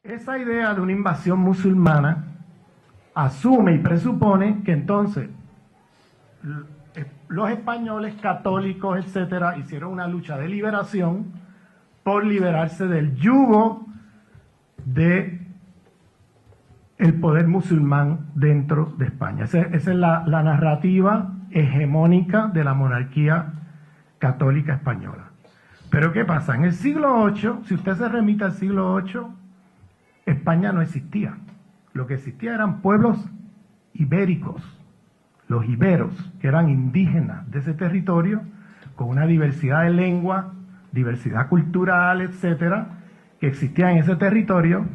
Esa idea de una invasión musulmana asume y presupone que entonces los españoles católicos, etcétera, hicieron una lucha de liberación por liberarse del yugo de el poder musulmán dentro de España. Esa es la narrativa hegemónica de la monarquía católica española. Pero ¿qué pasa? En el siglo VIII, si usted se remite al siglo VIII, España no existía. Lo que existía eran pueblos ibéricos, los iberos, que eran indígenas de ese territorio, con una diversidad de lengua, diversidad cultural, etcétera, que existía en ese territorio,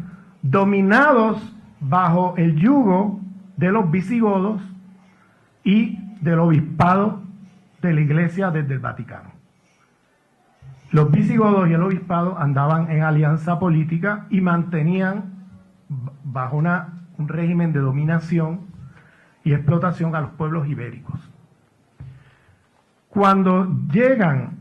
dominados bajo el yugo de los visigodos y del obispado de la Iglesia desde el Vaticano. Los visigodos y el obispado andaban en alianza política y mantenían bajo un régimen de dominación y explotación a los pueblos ibéricos. Cuando llegan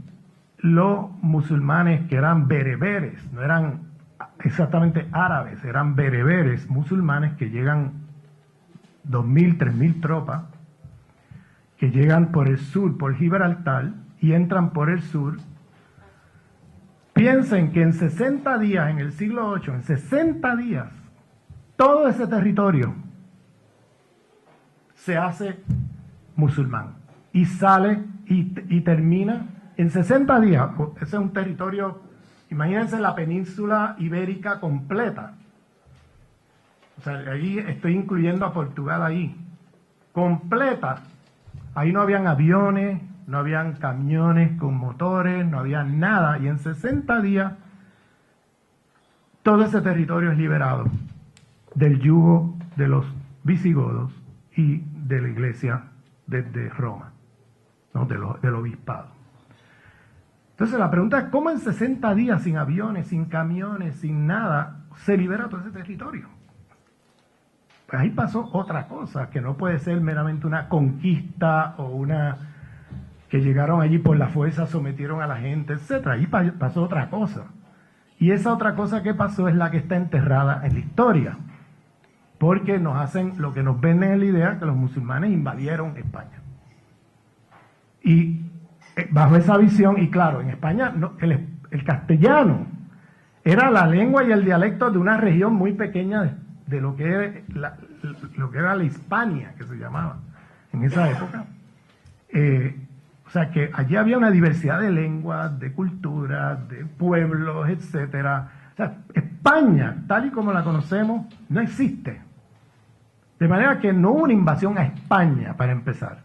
los musulmanes que eran bereberes, no eran exactamente árabes, eran bereberes musulmanes que llegan 2.000, 3.000 tropas, que llegan por el sur, por Gibraltar, y entran por el sur. Piensen que en 60 días, en el siglo VIII, en 60 días, todo ese territorio se hace musulmán y sale y termina en 60 días. Ese es un territorio, imagínense la península ibérica completa. O sea, ahí estoy incluyendo a Portugal ahí. Completa. Ahí no habían aviones, no habían camiones con motores, no había nada. Y en 60 días todo ese territorio es liberado del yugo de los visigodos y de la iglesia desde Roma, ¿no? del obispado. Entonces la pregunta es, ¿cómo en 60 días, sin aviones, sin camiones, sin nada, se libera todo ese territorio? Pues ahí pasó otra cosa, que no puede ser meramente una conquista o una que llegaron allí por la fuerza, sometieron a la gente, etc. Ahí pasó otra cosa. Y esa otra cosa que pasó es la que está enterrada en la historia. Porque nos hacen lo que nos venden en la idea que los musulmanes invadieron España. Y bajo esa visión, y claro, en España el castellano era la lengua y el dialecto de una región muy pequeña de lo que era la Hispania, que se llamaba en esa época. O sea que allí había una diversidad de lenguas, de culturas, de pueblos, etcétera. O sea, España, tal y como la conocemos, no existe. De manera que no hubo una invasión a España, para empezar.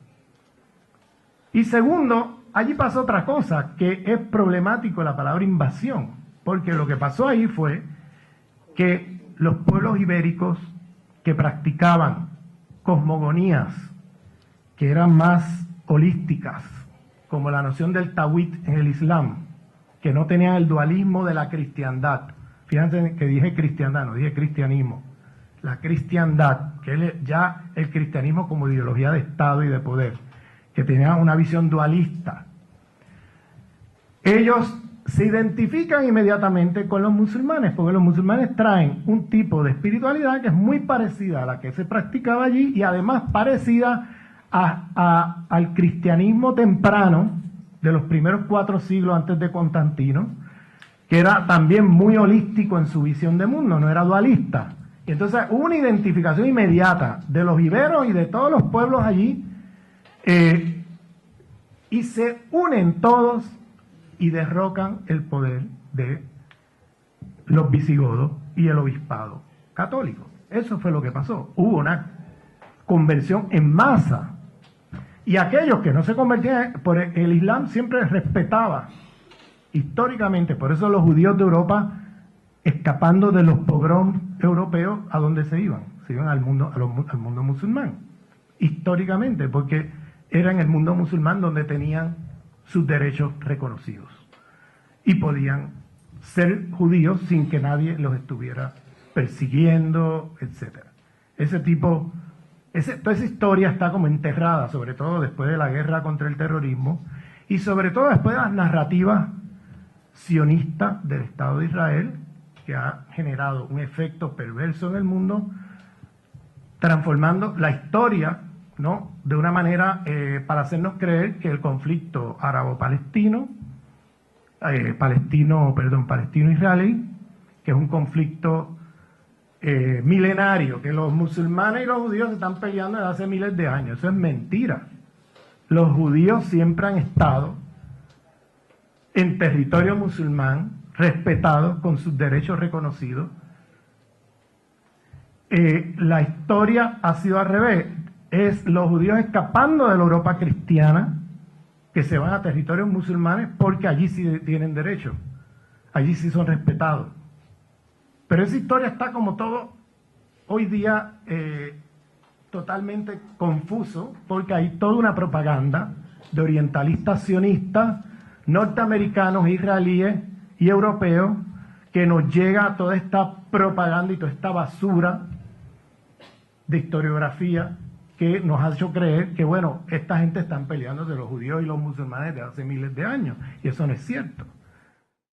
Y segundo, allí pasó otra cosa, que es problemático la palabra invasión, porque lo que pasó ahí fue que los pueblos ibéricos que practicaban cosmogonías que eran más holísticas, como la noción del tawhid en el Islam, que no tenían el dualismo de la cristiandad. Fíjense que dije cristiandad, no dije cristianismo. La cristiandad, que es ya el cristianismo como ideología de Estado y de poder, que tenía una visión dualista. Ellos se identifican inmediatamente con los musulmanes, porque los musulmanes traen un tipo de espiritualidad que es muy parecida a la que se practicaba allí y además parecida al cristianismo temprano de los primeros 4 siglos antes de Constantino, que era también muy holístico en su visión de mundo, no era dualista. Y entonces hubo una identificación inmediata de los iberos y de todos los pueblos allí, y se unen todos y derrocan el poder de los visigodos y el obispado católico. Eso fue lo que pasó. Hubo una conversión en masa. Y aquellos que no se convertían por el Islam siempre respetaba históricamente. Por eso los judíos de Europa, escapando de los pogroms europeos, ¿a dónde se iban? Se iban al mundo musulmán. Históricamente, porque era en el mundo musulmán donde tenían sus derechos reconocidos. Y podían ser judíos sin que nadie los estuviera persiguiendo, etc. Toda esa historia está como enterrada, sobre todo después de la guerra contra el terrorismo y sobre todo después de las narrativas sionistas del Estado de Israel, que ha generado un efecto perverso en el mundo, transformando la historia, ¿no?, de una manera para hacernos creer que el conflicto árabo-palestino, palestino-israelí, que es un conflicto milenario, que los musulmanes y los judíos se están peleando desde hace miles de años. Eso es mentira. Los judíos siempre han estado en territorio musulmán, respetados, con sus derechos reconocidos. La historia ha sido al revés. Es los judíos escapando de la Europa cristiana, que se van a territorios musulmanes porque allí sí tienen derechos, allí sí son respetados. Pero esa historia está, como todo hoy día, totalmente confuso, porque hay toda una propaganda de orientalistas sionistas, norteamericanos, israelíes y europeos, que nos llega toda esta propaganda y toda esta basura de historiografía que nos ha hecho creer que, bueno, esta gente están peleando de los judíos y los musulmanes de hace miles de años, y eso no es cierto.